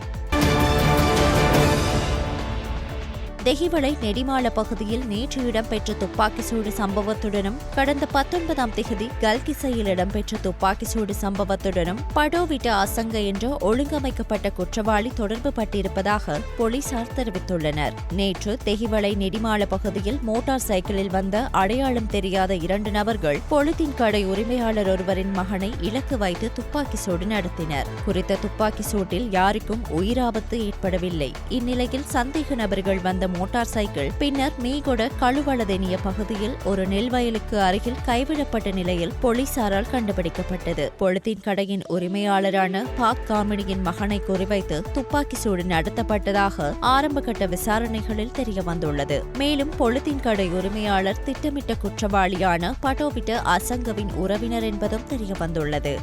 தெஹிவளை நெடிமால பகுதியில் நேற்று இடம்பெற்ற துப்பாக்கி சூடு சம்பவத்துடனும் கடந்த 19ஆம் திகதி கல்கிசையில் இடம்பெற்ற துப்பாக்கி சூடு சம்பவத்துடனும் படோவிட்ட அசங்க என்ற ஒழுங்கமைக்கப்பட்ட குற்றவாளி தொடர்பு பட்டிருப்பதாக போலீசார் தெரிவித்துள்ளனர். நேற்று தெஹிவளை நெடிமால பகுதியில் மோட்டார் சைக்கிளில் வந்த அடையாளம் தெரியாத 2 நபர்கள் பொலித்தீன் கடை உரிமையாளர் ஒருவரின் மகனை இலக்கு வைத்து துப்பாக்கி சூடு நடத்தினர். குறித்த துப்பாக்கி சூட்டில் யாருக்கும் உயிராபத்து ஏற்படவில்லை. இந்நிலையில் சந்தேக நபர்கள் வந்த மோட்டார் சைக்கிள் பின்னர் மீகொட கழுவளதெனிய பகுதியில் ஒரு நெல் வயலுக்கு அருகில் கைவிடப்பட்ட நிலையில் போலீசாரால் கண்டுபிடிக்கப்பட்டது. பொலித்தீன் கடையின் உரிமையாளரான பாக் காமினியின் மகனை குறிவைத்து துப்பாக்கி சூடு நடத்தப்பட்டதாக ஆரம்பகட்ட விசாரணைகளில் தெரியவந்துள்ளது. மேலும் பொலித்தீன் கடை உரிமையாளர் திட்டமிட்ட குற்றவாளியான படோவிட்ட அசங்கவின் உறவினர் என்பதும் தெரியவந்துள்ளது.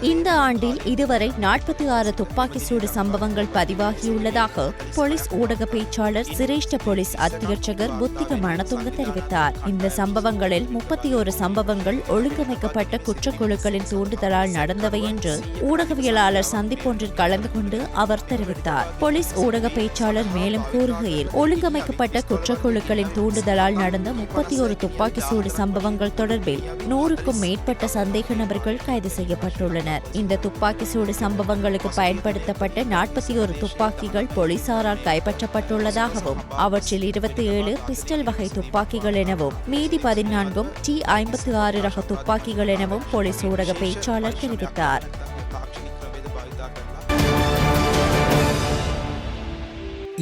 இந்த ஆண்டில் இதுவரை 46 துப்பாக்கி சூடு சம்பவங்கள் பதிவாகியுள்ளதாக போலீஸ் ஊடக பேச்சாளர் சிரேஷ்ட போலீஸ் அத்தியட்சகர் புத்திக மணதுங்க தெரிவித்தார். இந்த சம்பவங்களில் 31 சம்பவங்கள் ஒழுங்கமைக்கப்பட்ட குற்றக்குழுக்களின் தூண்டுதலால் நடந்தவை என்று ஊடகவியலாளர் சந்திப்பொன்றில் கலந்து கொண்டு அவர் தெரிவித்தார். போலீஸ் ஊடக பேச்சாளர் மேலும் கூறுகையில், ஒழுங்கமைக்கப்பட்ட குற்றக்குழுக்களின் தூண்டுதலால் நடந்த 31 துப்பாக்கி சூடு சம்பவங்கள் தொடர்பில் 100க்கும் மேற்பட்ட சந்தேக நபர்கள் கைது செய்யப்பட்டுள்ளனர். இந்த துப்பாக்கி சூடு சம்பவங்களுக்கு பயன்படுத்தப்பட்ட 41 துப்பாக்கிகள் போலீசாரால் கைப்பற்றப்பட்டுள்ளதாகவும் அவற்றில் 27 பிஸ்டல் வகை துப்பாக்கிகள் எனவும் மீதி 14ம் T56 ரக துப்பாக்கிகள் எனவும் போலீஸ் ஊடக பேச்சாளர் தெரிவித்தார்.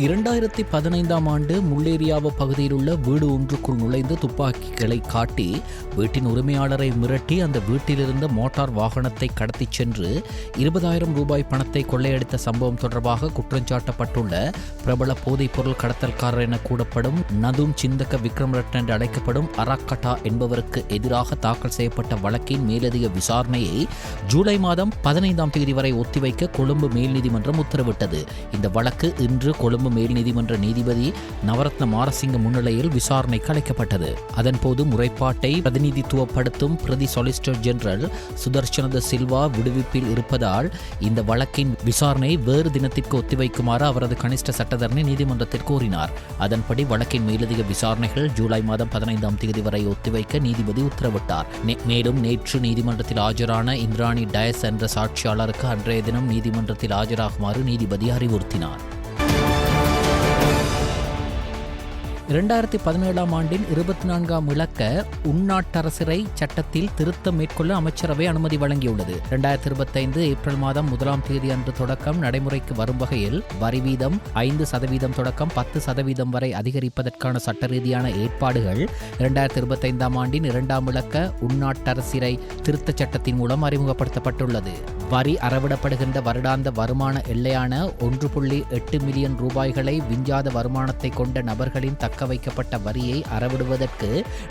2015ஆம் ஆண்டு முள்ளேரியாவ பகுதியில் உள்ள வீடு ஒன்றுக்குள் நுழைந்து துப்பாக்கிகளை காட்டி வீட்டின் உரிமையாளரை மிரட்டி அந்த வீட்டிலிருந்த மோட்டார் வாகனத்தை கடத்திச் சென்று 20,000 ரூபாய் பணத்தை கொள்ளையடித்த சம்பவம் தொடர்பாக குற்றஞ்சாட்டப்பட்டுள்ள பிரபல போதைப் பொருள் கடத்தல்காரர் என கூடப்படும் நதும் சிந்தக விக்ரம்ரட்ன என்று அழைக்கப்படும் அரக்கட்டா என்பவருக்கு எதிராக தாக்கல் செய்யப்பட்ட வழக்கின் மேலதிக விசாரணையை ஜூலை மாதம் 15ஆம் தேதி வரை ஒத்திவைக்க கொழும்பு மேல் நீதிமன்றம் உத்தரவிட்டது. இந்த வழக்கு இன்று கொழும்பு மேல் நீதிமன்ற நீதிபதி நவரத்ன மாரசிங்க முன்னிலையில் விசாரணைக்கு அழைக்கப்பட்டது. அதன்போது முறைப்பாட்டை பிரதிநிதித்துவப்படுத்தும் பிரதி சொலிசிட்டர் ஜெனரல் சுதர்ஷன சில்வா விடுவிப்பில் இருப்பதால் இந்த வழக்கின் விசாரணை வேறு தினத்திற்கு ஒத்திவைக்குமாறு அவரது கனிஷ்ட சட்டத்தரணி நீதிமன்றத்தில் கோரினார். அதன்படி வழக்கின் மேலதிக விசாரணைகள் ஜூலை மாதம் 15ஆம் தேதி வரை ஒத்திவைக்க நீதிபதி உத்தரவிட்டார். மேலும் நேற்று நீதிமன்றத்தில் ஆஜரான இந்திராணி டயஸ் என்ற சாட்சியாளருக்கு அன்றைய தினம் நீதிமன்றத்தில் ஆஜராகுமாறு நீதிபதி அறிவுறுத்தினார். 2017ஆம் ஆண்டின் 24ஆம் இலக்க உள்நாட்டரசிறை சட்டத்தில் திருத்தம் மேற்கொள்ள அமைச்சரவை அனுமதி வழங்கியுள்ளது. 2025 ஏப்ரல் மாதம் 1ஆம் தேதி அன்று தொடக்கம் நடைமுறைக்கு வரும் வகையில் வரி வீதம் 5% தொடக்கம் 10% வரை அதிகரிப்பதற்கான சட்ட ரீதியான ஏற்பாடுகள் 2025ஆம் ஆண்டின் 2ஆம் இலக்க உள்நாட்டரசிறை திருத்தச் சட்டத்தின் மூலம் அறிமுகப்படுத்தப்பட்டுள்ளது. வரி அறவிடப்படுகின்ற வருடாந்த வருமான எல்லையான 1.8 மில்லியன் ரூபாய்களை விஞ்சாத வருமானத்தை கொண்ட நபர்களின் தக்க வைக்கப்பட்ட வரியை அறவிடுவதற்கு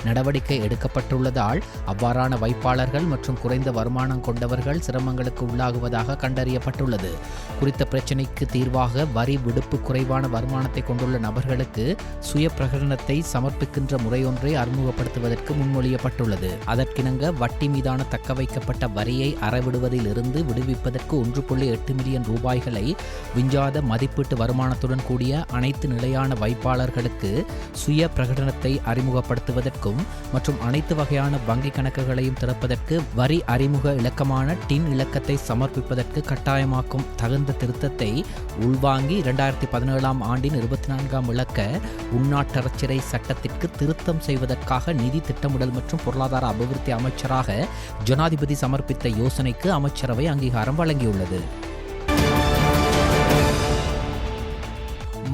நடவடிக்கை எடுக்கப்பட்டுள்ளதால் அவ்வாறான வைப்பாளர்கள் மற்றும் குறைந்த வருமானம் கொண்டவர்கள் சிரமங்களுக்கு உள்ளாகுவதாக கண்டறியப்பட்டுள்ளது. குறித்த பிரச்சினைக்கு தீர்வாக வரி விடுப்பு குறைவான வருமானத்தை கொண்டுள்ள நபர்களுக்கு சுய பிரகடனத்தை சமர்ப்பிக்கின்ற முறையொன்றை அறிமுகப்படுத்துவதற்கு முன்மொழியப்பட்டுள்ளது. அதற்கிணங்க வட்டி மீதான தக்க வைக்கப்பட்ட வரியை அறவிடுவதில் இருந்து விடுவிப்பதற்கு 1.8 மில்லியன் ரூபாய்களை விஞ்சாத மதிப்பீட்டு வருமானத்துடன் கூடிய அனைத்து நிலையான வைப்பாளர்களுக்கு சுய பிரகடனத்தை அறிமுகப்படுத்துவதற்கும் மற்றும் அனைத்து வகையான வங்கிக் கணக்குகளையும் திறப்பதற்கு வரி அறிமுக இலக்கமான டின் இலக்கத்தை சமர்ப்பிப்பதற்கு கட்டாயமாக்கும் தகுந்த திருத்தத்தை உள்வாங்கி 2017ஆம் ஆண்டின் 24ஆம் இலக்க உள்நாட்டரசிறை சட்டத்திற்கு திருத்தம் செய்வதற்காக நிதி திட்டமிடல் மற்றும் பொருளாதார அபிவிருத்தி அமைச்சராக ஜனாதிபதி சமர்ப்பித்த யோசனைக்கு அமைச்சரவை அங்கீகாரம் வழங்கியுள்ளது.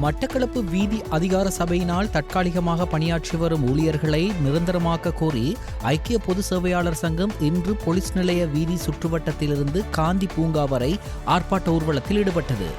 மட்டக்களப்பு வீதி அதிகார சபையினால் தற்காலிகமாக பணியாற்றி வரும் ஊழியர்களை நிரந்தரமாக்க கோரி ஐக்கிய பொது சேவையாளர் சங்கம் இன்று போலீஸ் நிலைய வீதி சுற்றுவட்டத்திலிருந்து காந்தி பூங்கா வரை ஆர்ப்பாட்ட ஊர்வலத்தில் ஈடுபட்டது.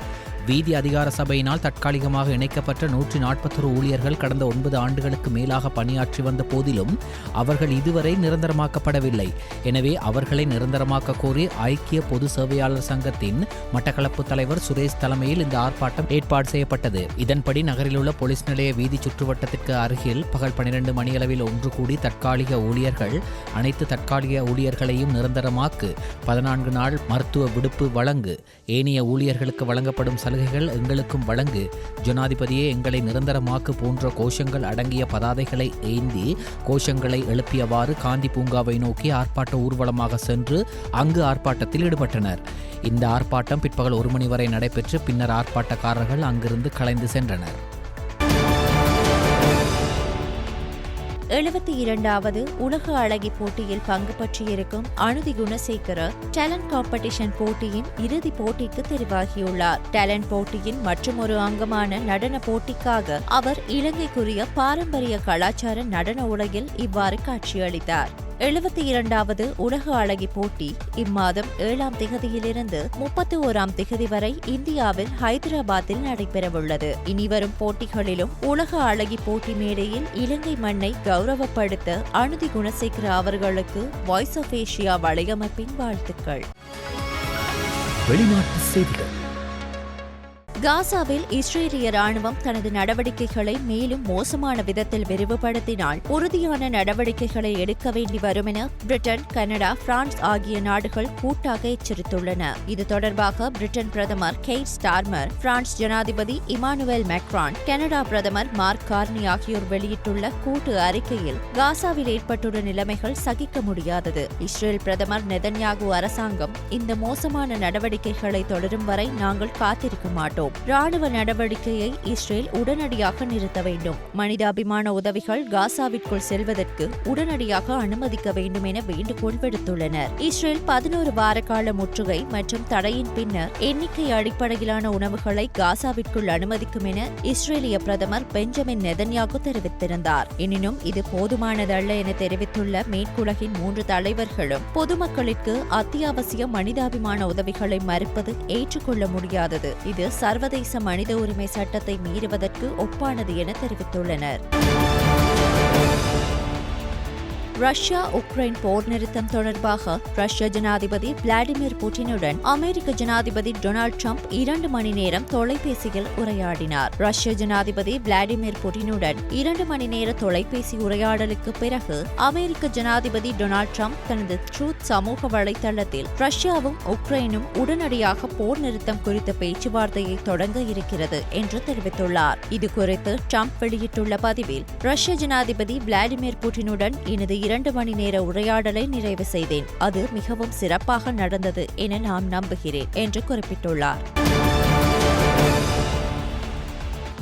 வீதி அதிகார சபையினால் தற்காலிகமாக இணைக்கப்பட்ட 141 ஊழியர்கள் கடந்த 9 ஆண்டுகளுக்கு மேலாக பணியாற்றி வந்த போதிலும் அவர்கள் இதுவரை நிரந்தரமாக்கப்படவில்லை. எனவே அவர்களை நிரந்தரமாக்க கோரி ஐக்கிய பொது சேவையாளர் சங்கத்தின் மட்டக்களப்பு தலைவர் சுரேஷ் தலைமையில் இந்த ஆர்ப்பாட்டம் ஏற்பாடு செய்யப்பட்டது. இதன்படி நகரில் உள்ள போலீஸ் நிலைய வீதி சுற்றுவட்டத்திற்கு அருகில் பகல் 12 மணியளவில் ஒன்று கூடி தற்காலிக ஊழியர்கள் அனைத்து தற்காலிக ஊழியர்களையும் நிரந்தரமாக்கு, 14 நாள் மருத்துவ விடுப்பு வழங்கு, ஏனைய ஊழியர்களுக்கு வழங்கப்படும் சலுகைகள் எங்களுக்கும் வழங்கு, ஜனாதிபதியே எங்களை நிரந்தரமாக்கு போன்ற கோஷங்கள் அடங்கிய பதாதைகளை ஏந்தி கோஷங்களை எழுப்பியவாறு காந்தி பூங்காவை நோக்கி ஆர்ப்பாட்ட ஊர்வலமாக சென்று அங்கு ஆர்ப்பாட்டத்தில் ஈடுபட்டனர். இந்த ஆர்ப்பாட்டம் பிற்பகல் 1 மணி வரை நடைபெற்று பின்னர் ஆர்ப்பாட்டக்காரர்கள் அங்கிருந்து கலைந்து சென்றனர். 72வது உலக அழகி போட்டியில் பங்கு பற்றியிருக்கும் அனுதி குணசேகர டேலண்ட் காம்படிஷன் போட்டியின் இறுதிப் போட்டிக்கு தெரிவாகியுள்ளார். டேலண்ட் போட்டியின் மற்றுமொரு அங்கமான நடன போட்டிக்காக அவர் இலங்கைக்குரிய பாரம்பரிய கலாச்சார நடன உடையில் இவ்வாறு காட்சியளித்தார். 72வது உலக அழகி போட்டி இம்மாதம் 7ஆம் திகதியிலிருந்து 31ஆம் திகதி வரை இந்தியாவில் ஹைதராபாத்தில் நடைபெறவுள்ளது. இனிவரும் போட்டிகளிலும் உலக அழகி போட்டி மேடையில் இலங்கை மண்ணை கௌரவப்படுத்த அனுதி குணசேகர அவர்களுக்கு வாய்ஸ் ஆஃப் ஏசியா வலையமைப்பின் வாழ்த்துக்கள். வெளிநாட்டு செய்திகள். காசாவில் இஸ்ரேலிய ராணுவம் தனது நடவடிக்கைகளை மேலும் மோசமான விதத்தில் விரிவுபடுத்தினால் உறுதியான நடவடிக்கைகளை எடுக்க வேண்டி வரும் என பிரிட்டன், கனடா, பிரான்ஸ் ஆகிய நாடுகள் கூட்டாக எச்சரித்துள்ளன. இது தொடர்பாக பிரிட்டன் பிரதமர் கெய்ர் ஸ்டார்மர், பிரான்ஸ் ஜனாதிபதி இமானுவேல் மேக்ரான், கனடா பிரதமர் மார்க் கார்னி ஆகியோர் வெளியிட்டுள்ள கூட்டு அறிக்கையில் காசாவில் ஏற்பட்டுள்ள நிலைமைகள் சகிக்க முடியாதது. இஸ்ரேல் பிரதமர் நெதன்யாகு அரசாங்கம் இந்த மோசமான நடவடிக்கைகளை தொடரும் வரை நாங்கள் காத்திருக்க மாட்டோம். ராணுவ நடவடிக்கையை இஸ்ரேல் உடனடியாக நிறுத்த வேண்டும். மனிதாபிமான உதவிகள் காசாவிற்குள் செல்வதற்கு உடனடியாக அனுமதிக்க வேண்டும் என வேண்டுகோள் விடுத்துள்ளனர். இஸ்ரேல் 11 வார கால முற்றுகை மற்றும் தடையின் பின்னர் எண்ணிக்கை அடிப்படையிலான உணவுகளை காசாவிற்குள் அனுமதிக்கும் என இஸ்ரேலிய பிரதமர் பெஞ்சமின் நெதன்யாகு தெரிவித்திருந்தார். எனினும் இது போதுமானதல்ல என தெரிவித்துள்ள மேற்குலகின் 3 தலைவர்களும் பொதுமக்களுக்கு அத்தியாவசிய மனிதாபிமான உதவிகளை மறுப்பது ஏற்றுக்கொள்ள முடியாதது, இது சர்வதேச மனித உரிமை சட்டத்தை மீறுவதற்கு ஒப்பானது என தெரிவித்துள்ளனர். ரஷ்யா உக்ரைன் போர் நிறுத்தம் தொடர்பாக ரஷ்ய ஜனாதிபதி விளாடிமிர் புட்டினுடன் அமெரிக்க ஜனாதிபதி டொனால்ட் ட்ரம்ப் 2 மணி நேரம் தொலைபேசியில் உரையாடினார். ரஷ்ய ஜனாதிபதி விளாடிமிர் புட்டினுடன் 2 மணி நேர தொலைபேசி உரையாடலுக்கு பிறகு அமெரிக்க ஜனாதிபதி டொனால்ட் ட்ரம்ப் தனது ட்ரூத் சமூக வலைதளத்தில் ரஷ்யாவும் உக்ரைனும் உடனடியாக போர் நிறுத்தம் குறித்த பேச்சுவார்த்தையை தொடங்க இருக்கிறது என்று தெரிவித்துள்ளார். இதுகுறித்து ட்ரம்ப் வெளியிட்டுள்ள பதிவில், ரஷ்ய ஜனாதிபதி விளாடிமிர் புட்டினுடன் எனது 2 மணி நேர உரையாடலை நிறைவு செய்தேன். அது மிகவும் சிறப்பாக நடந்தது என நான் நம்புகிறேன் என்று குறிப்பிட்டுள்ளார்.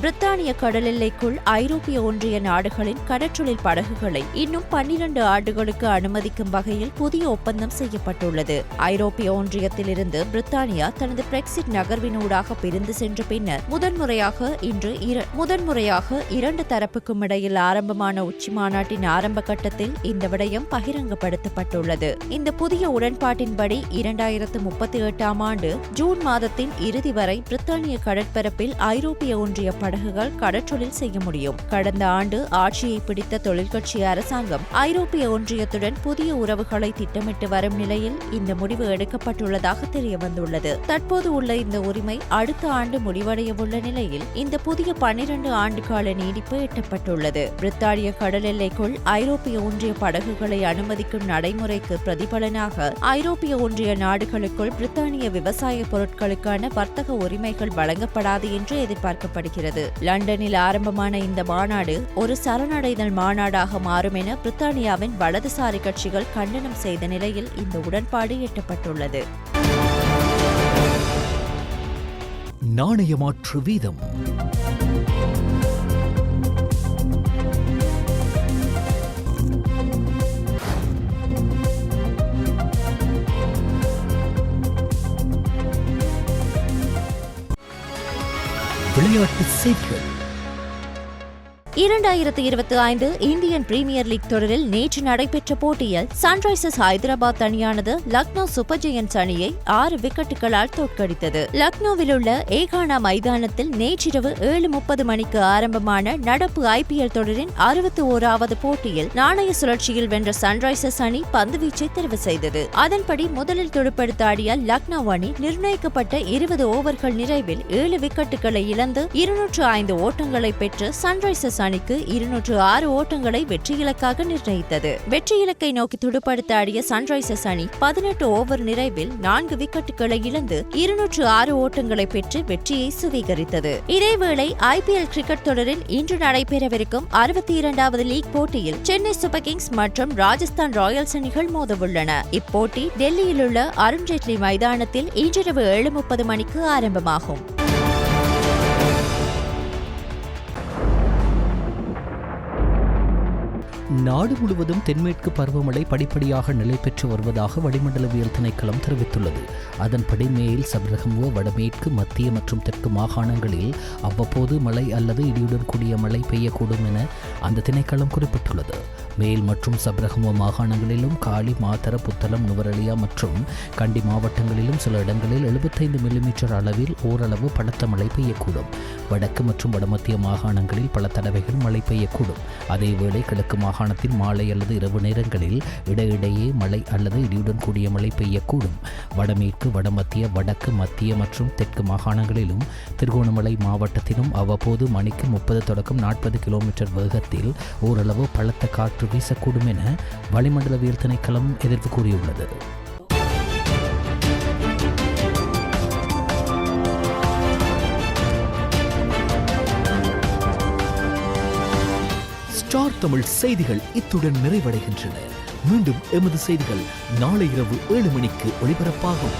பிரித்தானிய கடல் எல்லைக்குள் ஐரோப்பிய ஒன்றிய நாடுகளின் கடற்றொழில் படகுகளை இன்னும் 12 ஆண்டுகளுக்கு அனுமதிக்கும் வகையில் புதிய ஒப்பந்தம் செய்யப்பட்டுள்ளது. ஐரோப்பிய ஒன்றியத்திலிருந்து பிரித்தானியா தனது பிரெக்சிட் நகர்வினூடாக பிரிந்து சென்ற பின்னர் முதன்முறையாக இரண்டு தரப்புக்கும் இடையில் ஆரம்பமான உச்சி மாநாட்டின் ஆரம்ப கட்டத்தில் இந்த விடயம் பகிரங்கப்படுத்தப்பட்டுள்ளது. இந்த புதிய உடன்பாட்டின்படி 2038 ஆண்டு ஜூன் மாதத்தின் இறுதி வரை பிரித்தானிய கடற்பரப்பில் ஐரோப்பிய ஒன்றிய படகுகள் கடற்றொழில் செய்ய முடியும். கடந்த ஆண்டு ஆட்சியை பிடித்த தொழிற்கட்சி அரசாங்கம் ஐரோப்பிய ஒன்றியத்துடன் புதிய உறவுகளை திட்டமிட்டு வரும் நிலையில் இந்த முடிவு எடுக்கப்பட்டுள்ளதாக தெரியவந்துள்ளது. தற்போது உள்ள இந்த உரிமை அடுத்த ஆண்டு முடிவடையவுள்ள நிலையில் இந்த புதிய 12 ஆண்டு கால நீடிப்பு எட்டப்பட்டுள்ளது. பிரித்தானிய கடல் எல்லைக்குள் ஐரோப்பிய ஒன்றிய படகுகளை அனுமதிக்கும் நடைமுறைக்கு பிரதிபலனாக ஐரோப்பிய ஒன்றிய நாடுகளுக்குள் பிரித்தானிய விவசாய பொருட்களுக்கான வர்த்தக உரிமைகள் வழங்கப்படாது என்று எதிர்பார்க்கப்படுகிறது. லண்டனில் ஆரம்பமான இந்த மாநாடு ஒரு சரணடைதல் மாநாடாக மாறும் என பிரித்தானியாவின் வலதுசாரி கட்சிகள் கண்டனம் செய்த நிலையில் இந்த உடன்பாடு எட்டப்பட்டுள்ளது. நாணயமாற்று வீதம் விளையாட்டு செய்திகள். 2025 இந்தியன் பிரீமியர் லீக் தொடரில் நேற்று நடைபெற்ற போட்டியில் சன்ரைசர்ஸ் ஹைதராபாத் அணியானது லக்னோ சூப்பர் ஜெயன்ட்ஸ் அணியை 6 விக்கெட்டுகளால் தோற்கடித்தது. லக்னோவில் உள்ள ஏகானா மைதானத்தில் நேற்றிரவு 7:30 மணிக்கு ஆரம்பமான நடப்பு IPL தொடரின் 61வது போட்டியில் நாணய சுழற்சியில் வென்ற சன்ரைசர்ஸ் அணி பந்துவீச்சை தெரிவு செய்தது. அதன்படி முதலில் துடுப்படுத்த ஆடிய லக்னோ அணி நிர்ணயிக்கப்பட்ட 20 ஓவர்கள் நிறைவில் 7 விக்கெட்டுகளை இழந்து 205 ஓட்டங்களை பெற்று சன்ரைசர்ஸ் அணிக்கு 206 ஓட்டங்களை வெற்றி இலக்காக நிர்ணயித்தது. வெற்றி இலக்கை நோக்கி துடுப்படுத்த ஆடிய சன்ரைசர்ஸ் அணி 18 ஓவர் நிறைவில் 4 விக்கெட்டுகளை இழந்து 206 ஓட்டங்களை பெற்று வெற்றியை சுவீகரித்தது. இதேவேளை IPL கிரிக்கெட் தொடரில் இன்று நடைபெறவிருக்கும் 62வது லீக் போட்டியில் சென்னை சூப்பர் கிங்ஸ் மற்றும் ராஜஸ்தான் ராயல்ஸ் அணிகள் மோதவுள்ளன. இப்போட்டி டெல்லியில் உள்ள அருண்ஜேட்லி மைதானத்தில் இன்றிரவு 7:30 மணிக்கு ஆரம்பமாகும். நாடு முழுவதும் தென்மேற்கு பருவமழை படிப்படியாக நிலை பெற்று வருவதாக வளிமண்டலவியல் திணைக்களம் தெரிவித்துள்ளது. அதன்படி மேல் சப்ரகமுவ வடமேற்கு மத்திய மற்றும் தெற்கு மாகாணங்களில் அவ்வப்போது மழை அல்லது இடியுடன் கூடிய மழை பெய்யக்கூடும் என அந்த திணைக்களம் குறிப்பிட்டுள்ளது. மேல் மற்றும் சப்ரகமுவ மாகாணங்களிலும் காலி, மாத்தர, புத்தளம், நுவரெலியா மற்றும் கண்டி மாவட்டங்களிலும் சில இடங்களில் 75 மில்லிமீட்டர் அளவில் ஓரளவு பலத்த மழை பெய்யக்கூடும். வடக்கு மற்றும் வடமத்திய மாகாணங்களில் பல தடவைகள் மழை பெய்யக்கூடும். அதேவேளை கிழக்கு மாகாணத்தில் மாலை அல்லது இரவு நேரங்களில் இடையிடையே மழை அல்லது இடியுடன் கூடிய மழை பெய்யக்கூடும். வடமேற்கு, வடமத்திய, வடக்கு, மத்திய மற்றும் தெற்கு மாகாணங்களிலும் திருகோணமலை மாவட்டத்திலும் அவ்வப்போது மணிக்கு 30 தொடக்கம் 40 கிலோமீட்டர் வேகத்தில் ஓரளவு பலத்த காற்று வீசக்கூடும் என வளிமண்டலவியல் திணைக்களம் எதிர்ப்பு கூறியுள்ளது. ஸ்டார் தமிழ் செய்திகள் இத்துடன் நிறைவடைகின்றன. மீண்டும் எமது செய்திகள் நாளை இரவு 7 மணிக்கு ஒளிபரப்பாகும்.